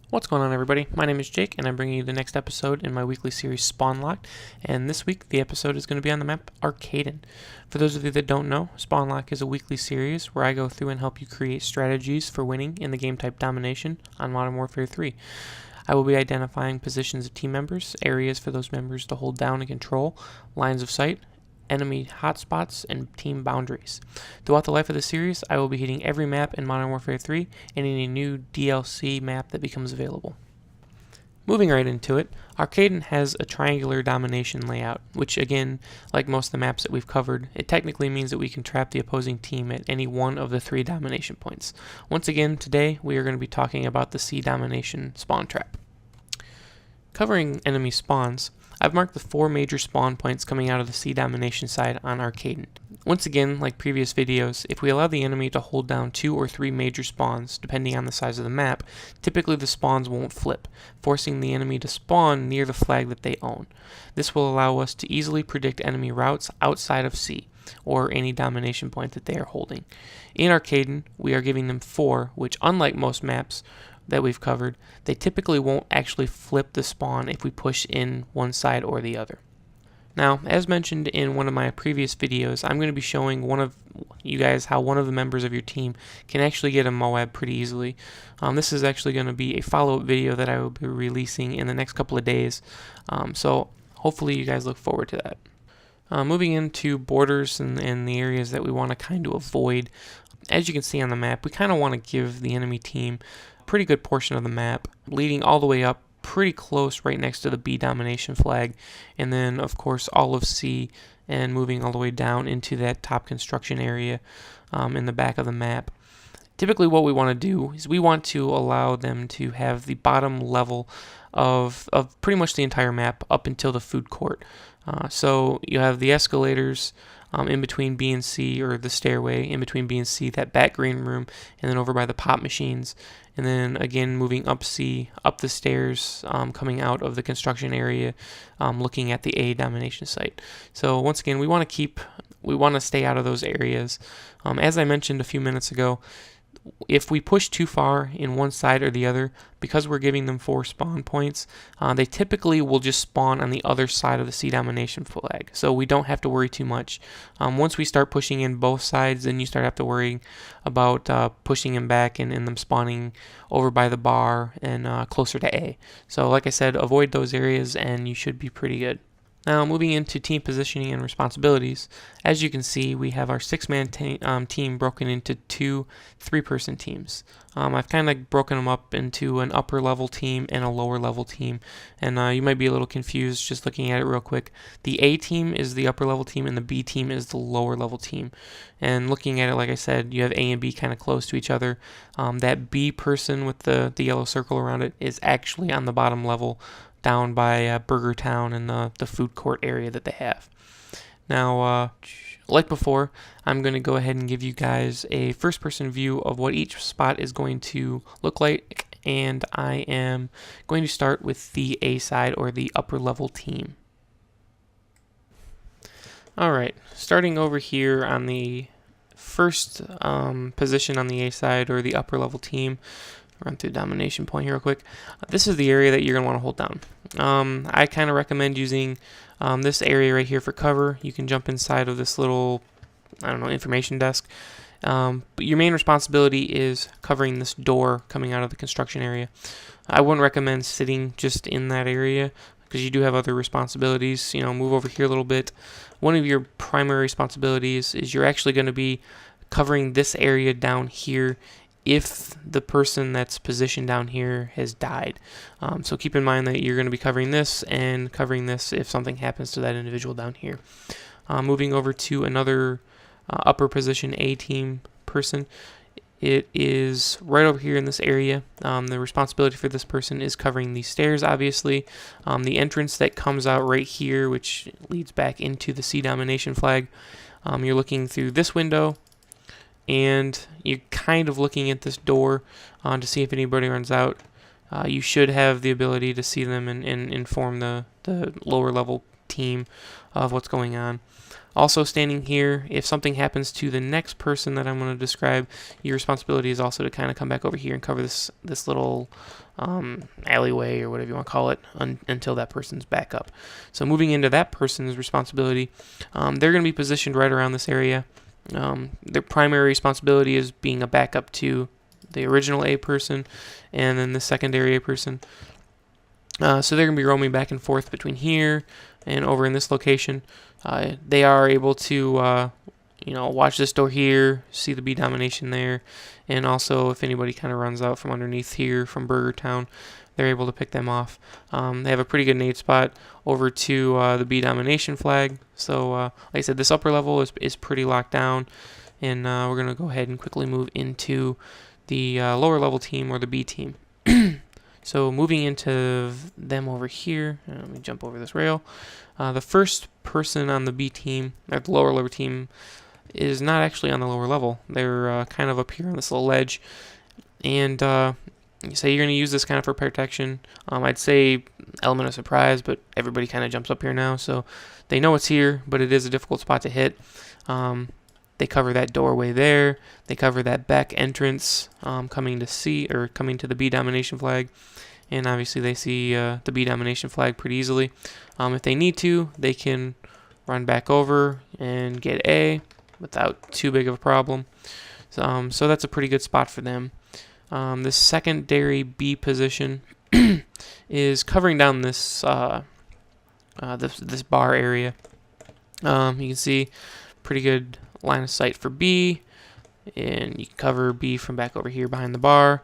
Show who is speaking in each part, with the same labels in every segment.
Speaker 1: What's going on, everybody? My name is Jake, and I'm bringing you the next episode in my weekly series Spawn Locked, and this week the episode is going to be on the map Arcaden. For those of you that don't know, Spawn Lock is a weekly series where I go through and help you create strategies for winning in the game type domination on Modern Warfare 3. I will be identifying positions of team members, areas for those members to hold down and control, lines of sight, enemy hotspots, and team boundaries. Throughout the life of the series, I will be hitting every map in Modern Warfare 3 and any new DLC map that becomes available. Moving right into it, Arcaden has a triangular domination layout, which again, like most of the maps that we've covered, it technically means that we can trap the opposing team at any one of the 3 domination points. Once again, today we are going to be talking about the C domination spawn trap. Covering enemy spawns, I've marked the 4 major spawn points coming out of the C domination side on Arcaden. Once again, like previous videos, if we allow the enemy to hold down 2 or 3 major spawns, depending on the size of the map, typically the spawns won't flip, forcing the enemy to spawn near the flag that they own. This will allow us to easily predict enemy routes outside of C, or any domination point that they are holding. In Arcaden, we are giving them 4, which unlike most maps that we've covered, they typically won't actually flip the spawn if we push in one side or the other. Now, as mentioned in one of my previous videos, I'm going to be showing one of you guys how one of the members of your team can actually get a Moab pretty easily. This is actually going to be a follow-up video that I will be releasing in the next couple of days, so hopefully you guys look forward to that. Moving into borders and the areas that we want to kind of avoid, as you can see on the map, we kind of want to give the enemy team pretty good portion of the map, leading all the way up pretty close right next to the B domination flag, and then of course all of C, and moving all the way down into that top construction area in the back of the map. Typically what we want to do is we want to allow them to have the bottom level of pretty much the entire map up until the food court. So you have the escalators in between B and C, or the stairway in between B and C, that back green room, and then over by the pop machines, and then again moving up C, up the stairs, coming out of the construction area, looking at the A domination site. So once again, we want to stay out of those areas. As I mentioned a few minutes ago, if we push too far in one side or the other, because we're giving them 4 spawn points, they typically will just spawn on the other side of the C domination flag, so we don't have to worry too much. Once we start pushing in both sides, then you start have to worry about pushing them back and them spawning over by the bar and closer to A. So like I said, avoid those areas and you should be pretty good. Now, moving into team positioning and responsibilities, as you can see, we have our 6-man team broken into 2 3-person teams. I've kind of broken them up into an upper level team and a lower level team, and you might be a little confused just looking at it real quick. The A team is the upper level team and the B team is the lower level team. And looking at it, like I said, you have A and B kind of close to each other. That B person with the yellow circle around it is actually on the bottom level, down by Burger Town and the food court area that they have. Now, like before, I'm going to go ahead and give you guys a first-person view of what each spot is going to look like, and I am going to start with the A side, or the upper level team. Alright, starting over here on the first position on the A side, or the upper level team, run through domination point here real quick. This is the area that you're going to want to hold down. I kind of recommend using this area right here for cover. You can jump inside of this little, information desk. But your main responsibility is covering this door coming out of the construction area. I wouldn't recommend sitting just in that area, because you do have other responsibilities. Move over here a little bit. One of your primary responsibilities is you're actually going to be covering this area down here if the person that's positioned down here has died. So keep in mind that you're going to be covering this and covering this if something happens to that individual down here. Moving over to another upper position A team person, it is right over here in this area. The responsibility for this person is covering these stairs, obviously. The entrance that comes out right here, which leads back into the C domination flag. You're looking through this window, and you're kind of looking at this door to see if anybody runs out. You should have the ability to see them and inform the lower level team of what's going on. Also, standing here, if something happens to the next person that I'm going to describe, your responsibility is also to kind of come back over here and cover this little alleyway or whatever you want to call it until that person's back up. So moving into that person's responsibility, they're going to be positioned right around this area. Their primary responsibility is being a backup to the original A person and then the secondary A person. So they're going to be roaming back and forth between here and over in this location. They are able to watch this door here, see the B domination there, and also if anybody kind of runs out from underneath here from Burger Town, they're able to pick them off. They have a pretty good nade spot over to the B domination flag. So like I said, this upper level is pretty locked down, and we're going to go ahead and quickly move into the lower level team, or the B team. So moving into them over here, let me jump over this rail. The first person on the B team, or the lower level team, is not actually on the lower level. They're kind of up here on this little ledge, and so you're going to use this kind of for protection. I'd say element of surprise, but everybody kind of jumps up here now, so they know it's here, but it is a difficult spot to hit. They cover that doorway there. They cover that back entrance coming to the B domination flag, and obviously they see the B domination flag pretty easily. If they need to, they can run back over and get A without too big of a problem. So that's a pretty good spot for them. The secondary B position is covering down this this bar area. You can see pretty good line of sight for B, and you can cover B from back over here behind the bar.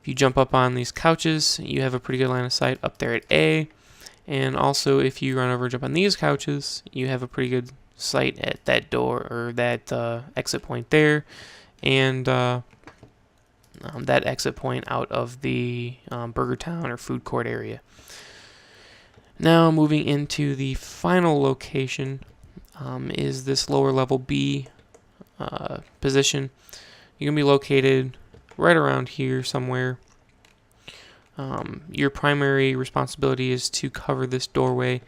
Speaker 1: If you jump up on these couches, you have a pretty good line of sight up there at A, and also if you run over and jump on these couches, you have a pretty good sight at that door, or that exit point there, and that exit point out of the Burger Town or food court area. Now moving into the final location is this lower level B position. You're going to be located right around here somewhere. Your primary responsibility is to cover this doorway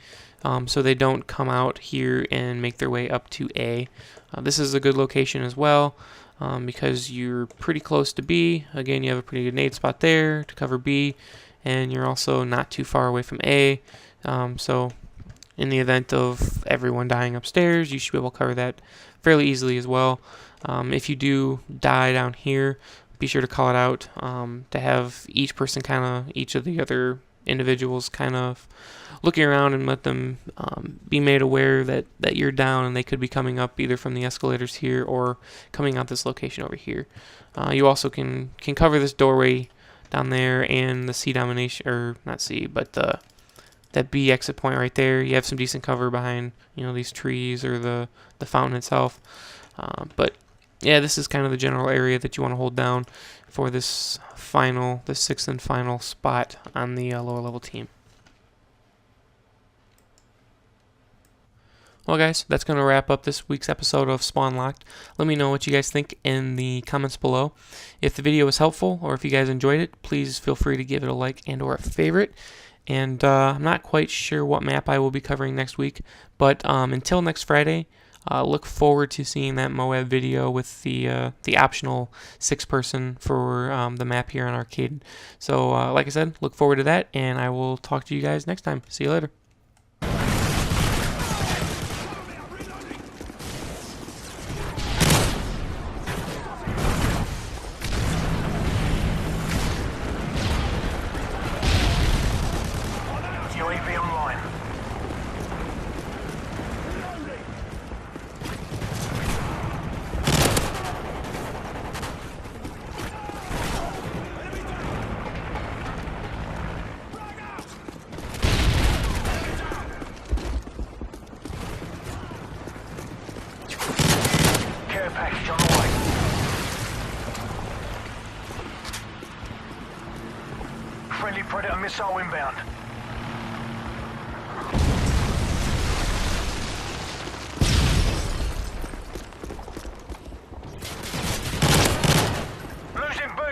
Speaker 1: so they don't come out here and make their way up to A. This is a good location as well because you're pretty close to B. Again, you have a pretty good nade spot there to cover B, and you're also not too far away from A. So in the event of everyone dying upstairs, you should be able to cover that fairly easily as well. If you do die down here, be sure to call it out to have each of the other individuals kind of looking around and let them be made aware that you're down, and they could be coming up either from the escalators here or coming out this location over here. You also can cover this doorway down there and the C domination, or not C, but that B exit point right there. You have some decent cover behind these trees or the fountain itself. But yeah, this is kind of the general area that you want to hold down for this sixth and final spot on the lower level team. Well guys, that's going to wrap up this week's episode of Spawn Locked. Let me know what you guys think in the comments below. If the video was helpful, or if you guys enjoyed it, please feel free to give it a like and or a favorite. And I'm not quite sure what map I will be covering next week, but until next Friday, look forward to seeing that Moab video with the optional 6-person for the map here on Arcaden. So like I said, look forward to that, and I will talk to you guys next time. See you later.
Speaker 2: UAV online. Care package on the way. Friendly Predator missile inbound. Losing B.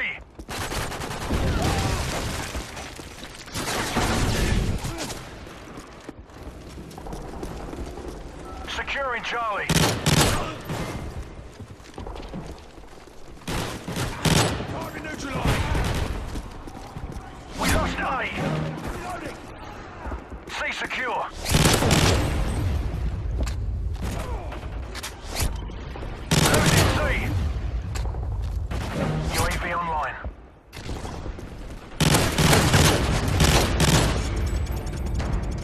Speaker 2: Securing Charlie. Target neutralized. A. C secure. Losing C. UAV online.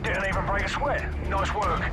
Speaker 2: Didn't even break a sweat. Nice work.